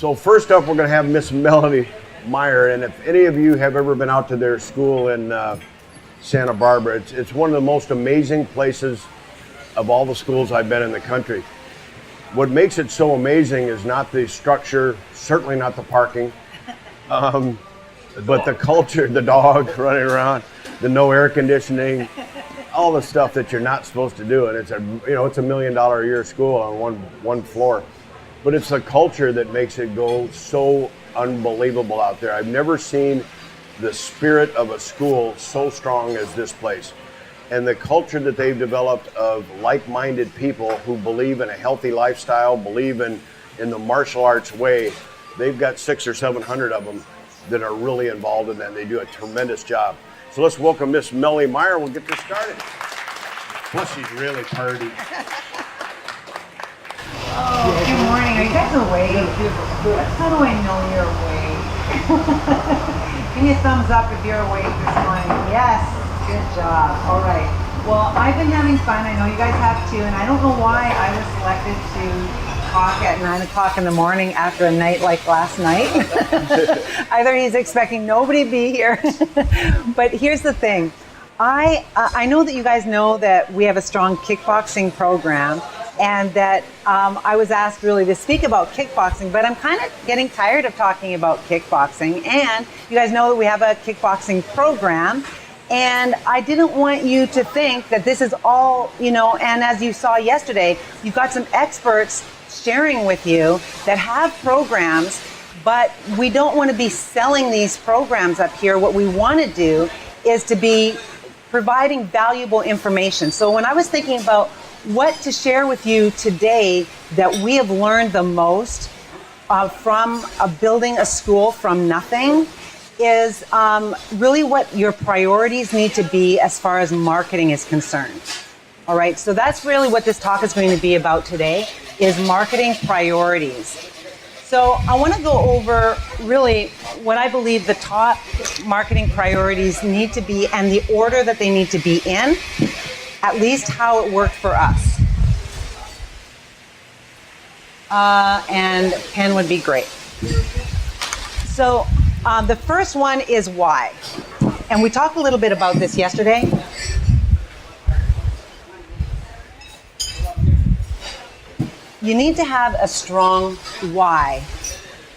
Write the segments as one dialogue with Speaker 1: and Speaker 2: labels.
Speaker 1: So first up, we're going to have Miss Melodee Meyer, and if any of you have ever been out to their school in Santa Barbara, it's one of the most amazing places of all the schools I've been in the country. What makes it so amazing is not the structure, certainly not the parking, but the culture, the dog running around, the no air conditioning, all the stuff that you're not supposed to do. And it's a $1 million a year school on one floor. But it's the culture that makes it go so unbelievable out there. I've never seen the spirit of a school so strong as this place. And the culture that they've developed of like-minded people who believe in a healthy lifestyle, believe in the martial arts way. They've got 600 or 700 of them that are really involved in that. They do a tremendous job. So let's welcome Miss Melodee Meyer. We'll get this started. Plus, she's really purty.
Speaker 2: Oh, good morning. Are you guys awake? How do I know you're awake? Give me a thumbs up if you're awake this morning. Yes, good job. All right. Well, I've been having fun. I know you guys have too, and I don't know why I was selected to talk at 9 o'clock in the morning after a night like last night. Either he's expecting nobody to be here, but here's the thing. I know that you guys know that we have a strong kickboxing program, and that I was asked really to speak about kickboxing, but I'm kind of getting tired of talking about kickboxing. And you guys know that we have a kickboxing program, and I didn't want you to think that this is all, and as you saw yesterday, you've got some experts sharing with you that have programs, but we don't want to be selling these programs up here. What we want to do is to be providing valuable information. So when I was thinking about what to share with you today that we have learned the most from building a school from nothing is really what your priorities need to be as far as marketing is concerned. All right, so that's really what this talk is going to be about today, is marketing priorities. So I want to go over really what I believe the top marketing priorities need to be and the order that they need to be in, at least how it worked for us. And pen would be great. So the first one is why. And we talked a little bit about this yesterday. You need to have a strong why.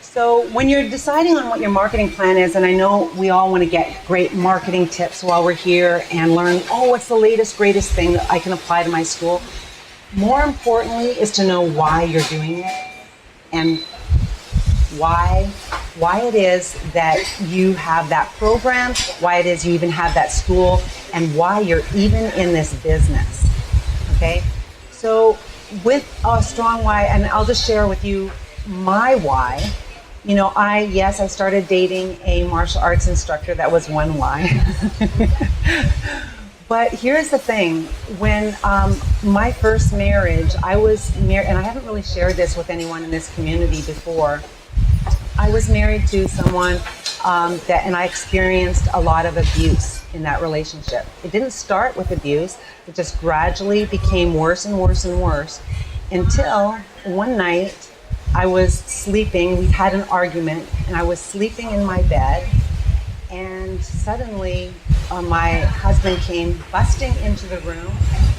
Speaker 2: So when you're deciding on what your marketing plan is, and I know we all want to get great marketing tips while we're here and learn, what's the latest, greatest thing that I can apply to my school? More importantly is to know why you're doing it and why it is that you have that program, why it is you even have that school, and why you're even in this business, okay? So with a strong why, and I'll just share with you my why. I started dating a martial arts instructor. That was one why. But here's the thing. When my first marriage, I was married, and I haven't really shared this with anyone in this community before. I was married to someone and I experienced a lot of abuse in that relationship. It didn't start with abuse. It just gradually became worse and worse and worse until one night I was sleeping. We had an argument and I was sleeping in my bed, and suddenly my husband came busting into the room,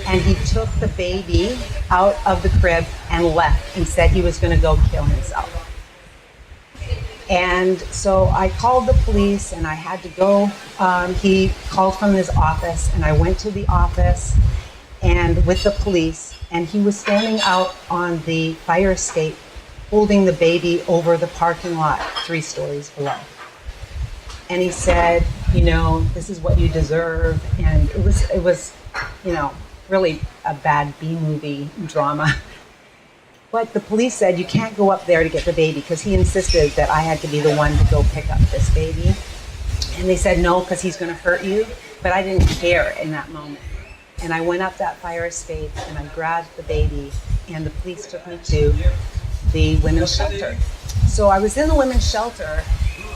Speaker 2: and he took the baby out of the crib and left and said he was going to go kill himself. And so I called the police and I had to go. He called from his office and I went to the office and with the police, and he was standing out on the fire escape holding the baby over the parking lot 3 stories below. And he said, this is what you deserve. And it was, really a bad B-movie drama. But the police said, you can't go up there to get the baby, because he insisted that I had to be the one to go pick up this baby. And they said, no, because he's going to hurt you. But I didn't care in that moment. And I went up that fire escape and I grabbed the baby, and the police took me to the women's shelter. So I was in the women's shelter,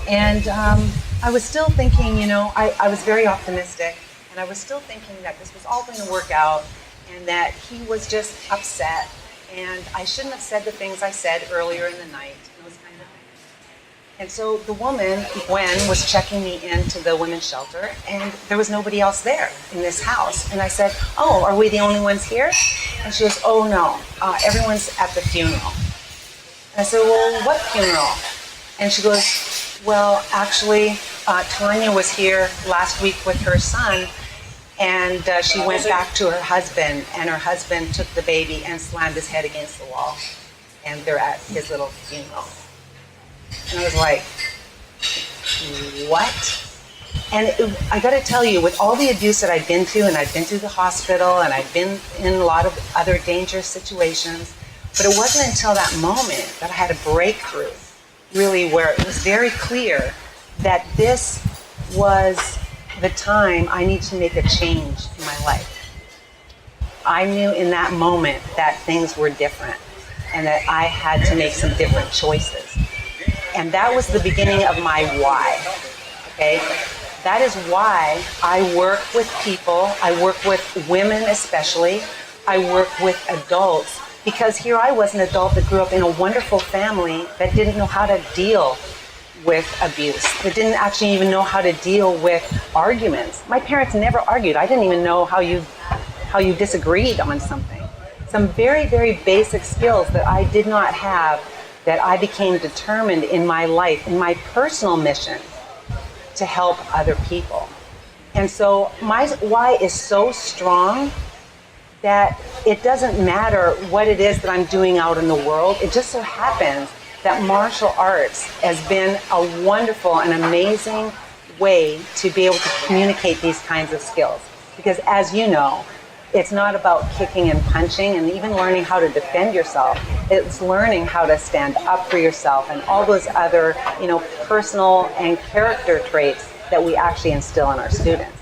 Speaker 2: and I was still thinking, I was very optimistic, and I was still thinking that this was all going to work out and that he was just upset. And I shouldn't have said the things I said earlier in the night, those kind of things. And so the woman, Gwen, was checking me into the women's shelter, and there was nobody else there in this house. And I said, oh, are we the only ones here? And she goes, oh, no, everyone's at the funeral. And I said, well, what funeral? And she goes, well, actually, Tanya was here last week with her son, and she went back to her husband, and her husband took the baby and slammed his head against the wall. And they're at his little funeral. And I was like, what? And I got to tell you, with all the abuse that I've been through, and I've been through the hospital, and I've been in a lot of other dangerous situations, but it wasn't until that moment that I had a breakthrough, really, where it was very clear that this was the time I need to make a change in my life. I knew in that moment that things were different and that I had to make some different choices. And that was the beginning of my why, okay? That is why I work with people, I work with women especially, I work with adults, because here I was an adult that grew up in a wonderful family that didn't know how to deal with abuse, that didn't actually even know how to deal with arguments. My parents never argued. I didn't even know how you disagreed on something. Some very, very basic skills that I did not have, that I became determined in my life, in my personal mission, to help other people. And so my why is so strong that it doesn't matter what it is that I'm doing out in the world. It just so happens that martial arts has been a wonderful and amazing way to be able to communicate these kinds of skills. Because as you know, it's not about kicking and punching and even learning how to defend yourself. It's learning how to stand up for yourself and all those other, personal and character traits that we actually instill in our students.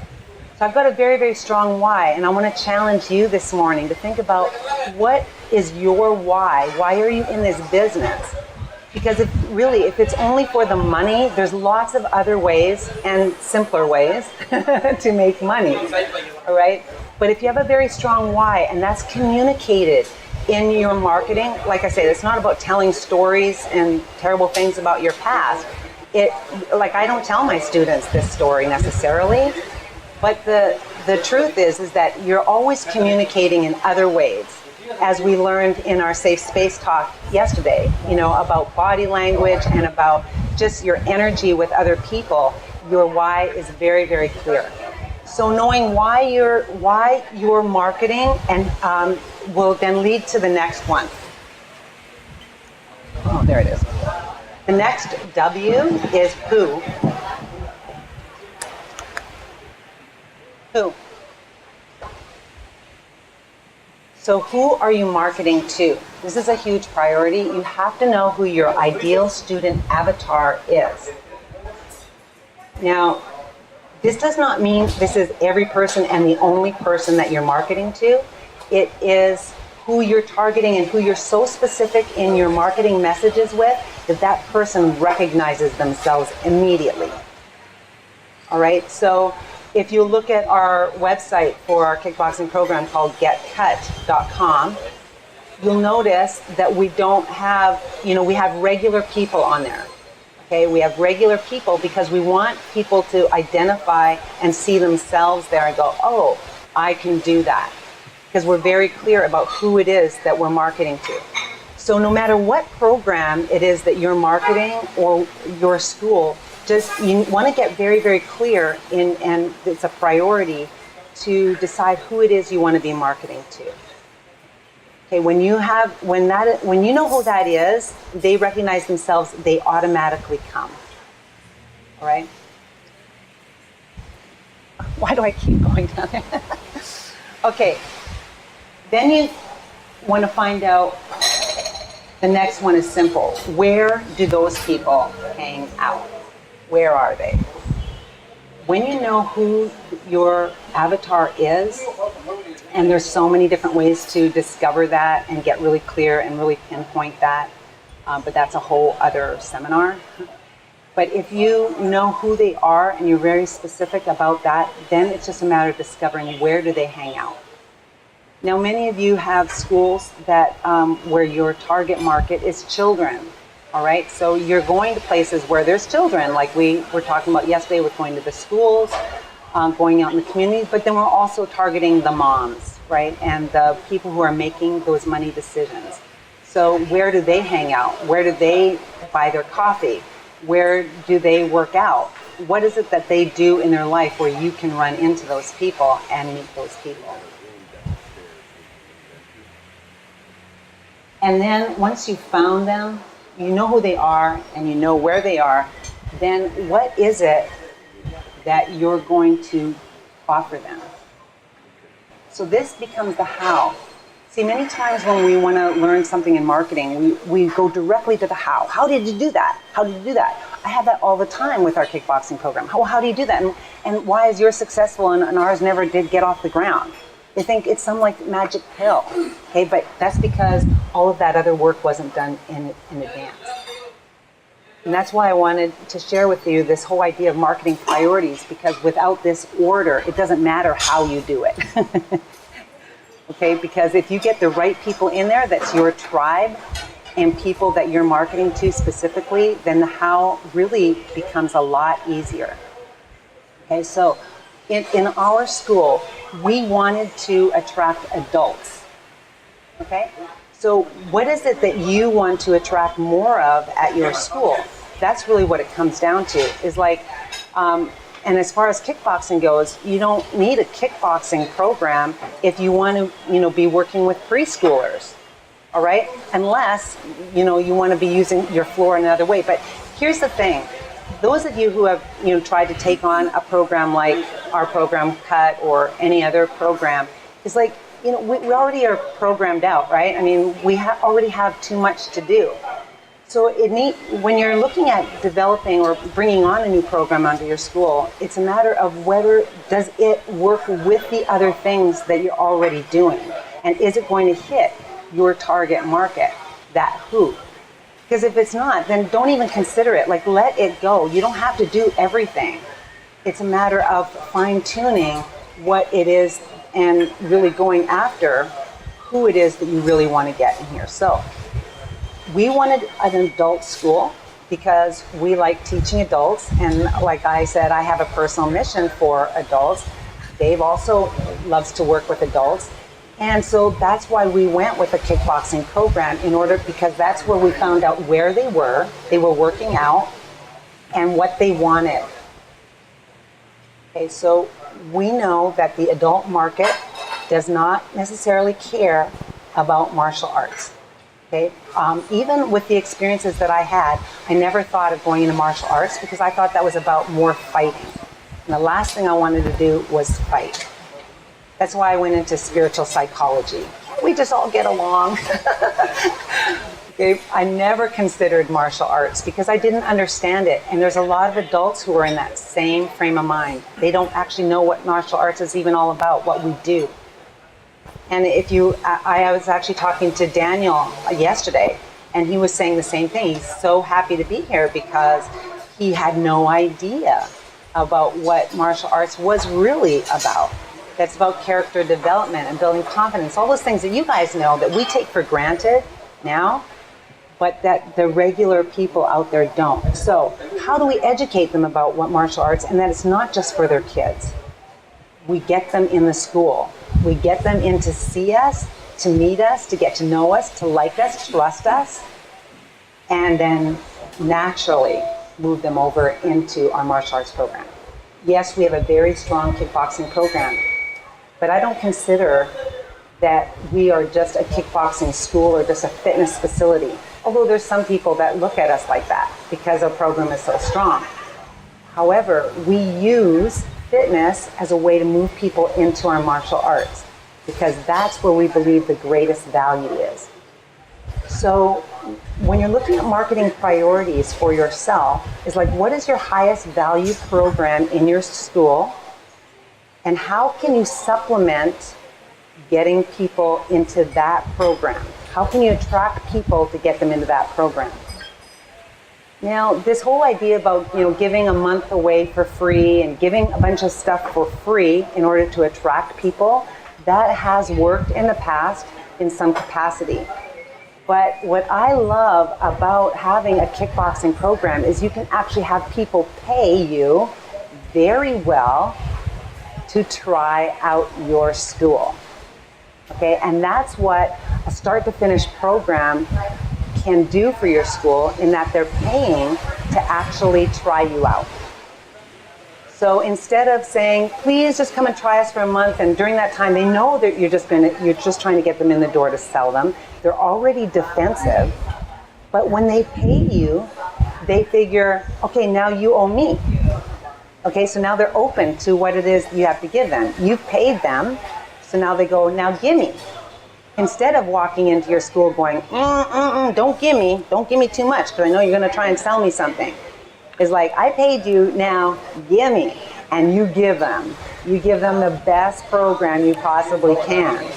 Speaker 2: So I've got a very, very strong why, and I want to challenge you this morning to think about, what is your why? Why are you in this business? Because if it's only for the money, there's lots of other ways and simpler ways to make money, all right? But if you have a very strong why, and that's communicated in your marketing, like I said, it's not about telling stories and terrible things about your past. I don't tell my students this story necessarily, but the truth is that you're always communicating in other ways. As we learned in our safe space talk yesterday, about body language and about just your energy with other people, your why is very, very clear. So knowing why you're marketing and will then lead to the next one. Oh, there it is. The next W is who. Who. So who are you marketing to? This is a huge priority. You have to know who your ideal student avatar is. Now, this does not mean this is every person and the only person that you're marketing to. It is who you're targeting and who you're so specific in your marketing messages with that person recognizes themselves immediately. All right, so if you look at our website for our kickboxing program called getcut.com, you'll notice that we don't have, we have regular people on there. Okay, we have regular people because we want people to identify and see themselves there and go, oh, I can do that. Because we're very clear about who it is that we're marketing to. So no matter what program it is that you're marketing or your school, you want to get very, very clear and it's a priority to decide who it is you want to be marketing to. Okay, when you know who that is, they recognize themselves, they automatically come. All right? Why do I keep going down there? Okay, then you want to find out, the next one is simple. Where do those people hang out? Where are they? When you know who your avatar is, and there's so many different ways to discover that and get really clear and really pinpoint that, but that's a whole other seminar. But if you know who they are and you're very specific about that, then it's just a matter of discovering where do they hang out. Now, many of you have schools that where your target market is children, All right, so you're going to places where there's children, like we were talking about yesterday with going to the schools, going out in the community, but then we're also targeting the moms, right, and the people who are making those money decisions. So where do they hang out? Where do they buy their coffee? Where do they work out? What is it that they do in their life where you can run into those people and meet those people? And then once you've found them, you know who they are and you know where they are, then what is it that you're going to offer them? So this becomes the how. See, many times when we want to learn something in marketing, we go directly to the how. How did you do that? How did you do that? I have that all the time with our kickboxing program. How do you do that? And why is yours successful and ours never did get off the ground? They think it's some like magic pill, okay? But that's because all of that other work wasn't done in advance. And that's why I wanted to share with you this whole idea of marketing priorities, because without this order, it doesn't matter how you do it. Okay, because if you get the right people in there, that's your tribe, and people that you're marketing to specifically, then the how really becomes a lot easier. Okay, so in our school, we wanted to attract adults. Okay, so what is it that you want to attract more of at your school? That's really what it comes down to, is like, and as far as kickboxing goes, you don't need a kickboxing program if you want to, be working with preschoolers, all right? Unless, you want to be using your floor in another way. But here's the thing. Those of you who have, tried to take on a program like our program Cut or any other program, it's like, we already are programmed out, right? I mean, we already have too much to do. So when you're looking at developing or bringing on a new program onto your school, it's a matter of whether does it work with the other things that you're already doing, and is it going to hit your target market, that who? Because if it's not, then don't even consider it. Like, let it go. You don't have to do everything. It's a matter of fine-tuning what it is and really going after who it is that you really want to get in here. So we wanted an adult school because we like teaching adults. And like I said, I have a personal mission for adults. Dave also loves to work with adults. And so that's why we went with a kickboxing program because that's where we found out where they were working out, and what they wanted. Okay, so we know that the adult market does not necessarily care about martial arts. Okay, even with the experiences that I had, I never thought of going into martial arts because I thought that was about more fighting. And the last thing I wanted to do was fight. That's why I went into spiritual psychology. We just all get along. Okay, I never considered martial arts because I didn't understand it. And there's a lot of adults who are in that same frame of mind. They don't actually know what martial arts is even all about, what we do. And I was actually talking to Daniel yesterday, and he was saying the same thing. He's so happy to be here because he had no idea about what martial arts was really about. That's about character development and building confidence, all those things that you guys know that we take for granted now, but that the regular people out there don't. So how do we educate them about what martial arts, and that it's not just for their kids? We get them in the school. We get them in to see us, to meet us, to get to know us, to like us, trust us, and then naturally move them over into our martial arts program. Yes, we have a very strong kickboxing program, but I don't consider that we are just a kickboxing school or just a fitness facility. Although there's some people that look at us like that because our program is so strong. However, we use fitness as a way to move people into our martial arts because that's where we believe the greatest value is. So when you're looking at marketing priorities for yourself, it's like, what is your highest value program in your school? And how can you supplement getting people into that program? How can you attract people to get them into that program? Now, this whole idea about giving a month away for free and giving a bunch of stuff for free in order to attract people, that has worked in the past in some capacity. But what I love about having a kickboxing program is you can actually have people pay you very well to try out your school. Okay, and that's what a start to finish program can do for your school, in that they're paying to actually try you out. So instead of saying, please just come and try us for a month, and during that time they know that you're just trying to get them in the door to sell them. They're already defensive. But when they pay you, they figure, okay, now you owe me. Okay, so now they're open to what it is you have to give them. You've paid them, so now they go, now give me. Instead of walking into your school going, don't give me too much, because I know you're going to try and sell me something. It's like, I paid you, now give me. And you give them. You give them the best program you possibly can.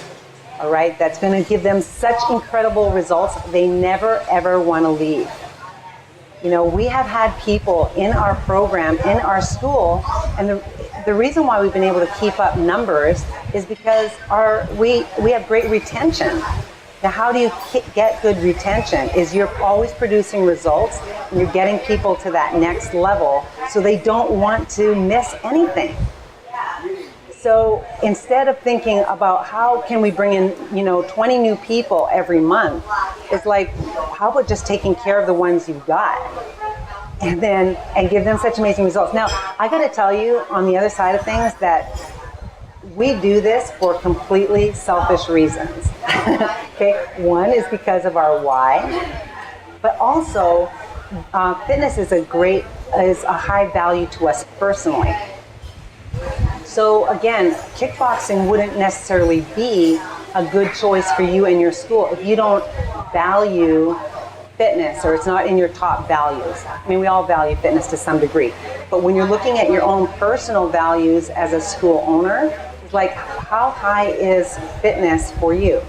Speaker 2: All right? That's going to give them such incredible results, they never, ever want to leave. You know, we have had people in our program, in our school, and the reason why we've been able to keep up numbers is because we have great retention. Now, how do you get good retention? Is you're always producing results, and you're getting people to that next level, so they don't want to miss anything. So instead of thinking about how can we bring in, 20 new people every month, it's like, how about just taking care of the ones you've got, and give them such amazing results. Now, I got to tell you, on the other side of things, that we do this for completely selfish reasons. Okay, one is because of our why, but also fitness is a high value to us personally. So again, kickboxing wouldn't necessarily be a good choice for you and your school if you don't value fitness, or it's not in your top values. I mean, we all value fitness to some degree, but when you're looking at your own personal values as a school owner, it's like, how high is fitness for you?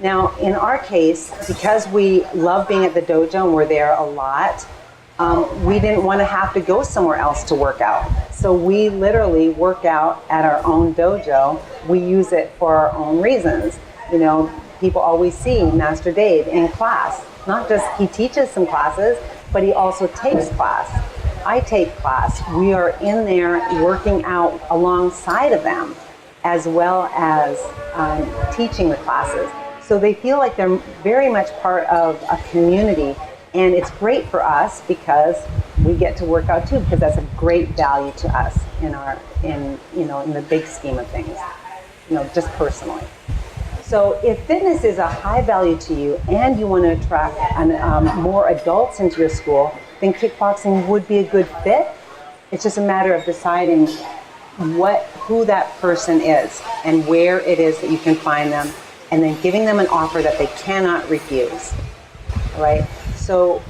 Speaker 2: Now, in our case, because we love being at the dojo and we're there a lot, we didn't want to have to go somewhere else to work out. So we literally work out at our own dojo. We use it for our own reasons. You know, people always see Master Dave in class. Not just he teaches some classes, but he also takes class. I take class. We are in there working out alongside of them, as well as teaching the classes. So they feel like they're very much part of a community, and it's great for us because we get to work out too, because that's a great value to us in the big scheme of things, just personally. So if fitness is a high value to you and you want to attract more adults into your school, then kickboxing would be a good fit. It's just a matter of deciding who that person is and where it is that you can find them, and then giving them an offer that they cannot refuse. All right? So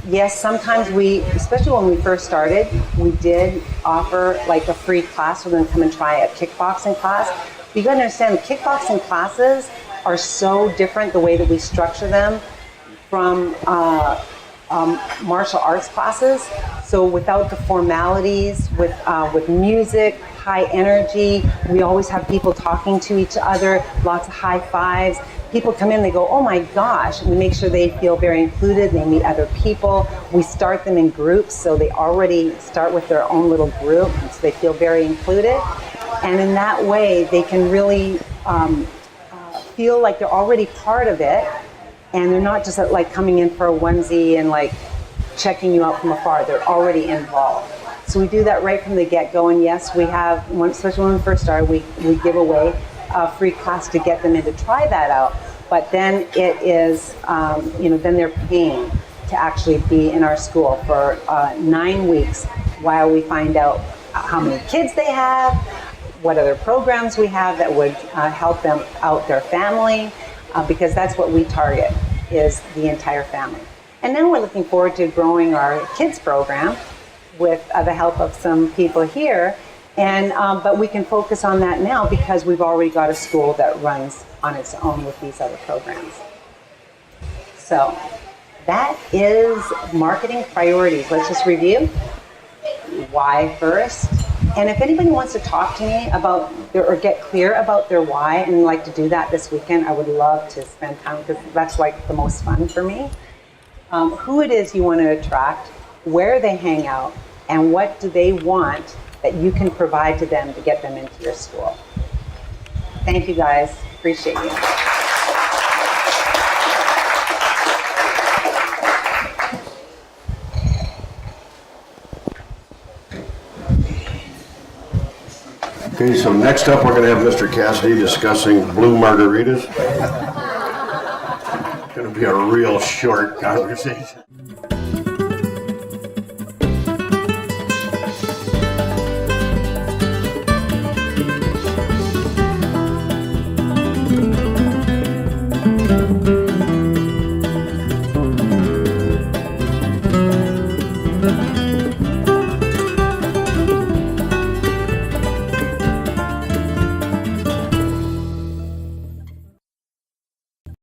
Speaker 2: yes, sometimes especially when we first started, we did offer like a free class for them to come and try a kickboxing class. But you gotta understand, the kickboxing classes are so different, the way that we structure them, from martial arts classes. So without the formalities, with music, high energy, we always have people talking to each other, lots of high fives. People come in, they go, oh my gosh. We make sure they feel very included, they meet other people. We start them in groups, so they already start with their own little group, so they feel very included. And in that way, they can really feel like they're already part of it, and they're not just like coming in for a onesie and like checking you out from afar. They're already involved. So we do that right from the get-go. And yes, we have, especially when we first started, we give away a free class to get them in to try that out. But then it is, then they're paying to actually be in our school for 9 weeks while we find out how many kids they have, what other programs we have that would help them out, their family, because that's what we target, is the entire family. And then we're looking forward to growing our kids program with the help of some people here. And but we can focus on that now because we've already got a school that runs on its own with these other programs. So that is marketing priorities. Let's just review. Why first? And if anybody wants to talk to me about or get clear about their why and like to do that this weekend, I would love to spend time because that's like the most fun for me. Who it is you want to attract, where they hang out, and what do they want that you can provide to them to get them into your school. Thank you guys. Appreciate you.
Speaker 1: Okay, so next up we're going to have Mr. Cassidy discussing blue margaritas. It's going to be a real short conversation.
Speaker 3: Thank you.